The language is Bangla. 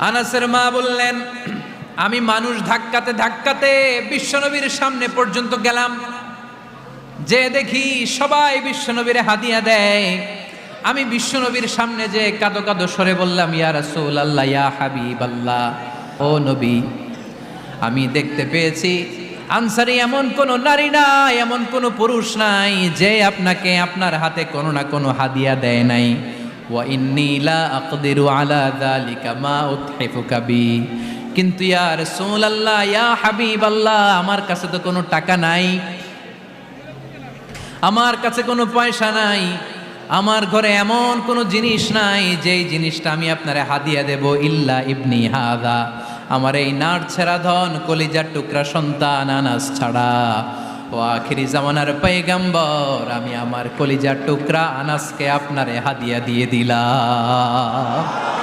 আনাসের মা বললেন, আমি মানুষ ধাক্কাতে ধাক্কাতে বিশ্বনবীর সামনে পর্যন্ত গেলাম, যে দেখি সবাই বিশ্বনবীরে হাদিয়া দেয়। আমি বিশ্বনবীর সামনে যে কাঁদো কাঁদো সরে বললাম, ইয়া রাসূলুল্লাহ, ইয়া হাবিবাল্লাহ, ও নবী, আমি দেখতে পেয়েছি আনসারী এমন কোন নারী নাই, এমন কোন পুরুষ নাই যে আপনাকে আপনার হাতে কোনো না কোনো হাদিয়া দেয় নাই। ওয়া ইন্নী লা আকদিরু আলা যালিকা মা উতহিফুকা বি, কিন্তু ইয়া রাসূলুল্লাহ, ইয়া হাবিবাল্লাহ, আমার কাছে তো কোনো টাকা নাই, আমার কাছে কোনো পয়সা নাই, আমার ঘরে এমন কোনো জিনিস নাই যেই জিনিসটা আমি আপনারে হাদিয়া দেব, ইল্লা ইবনি হাদা, আমার এই নাড়ছেড়া ধন কলিজার টুকরা সন্তান আনাস ছাড়া। ও আখিরি জামানার পয়গম্বর, আমি আমার কলিজার টুকরা আনাসকে আপনারে হাদিয়া দিয়ে দিলাম।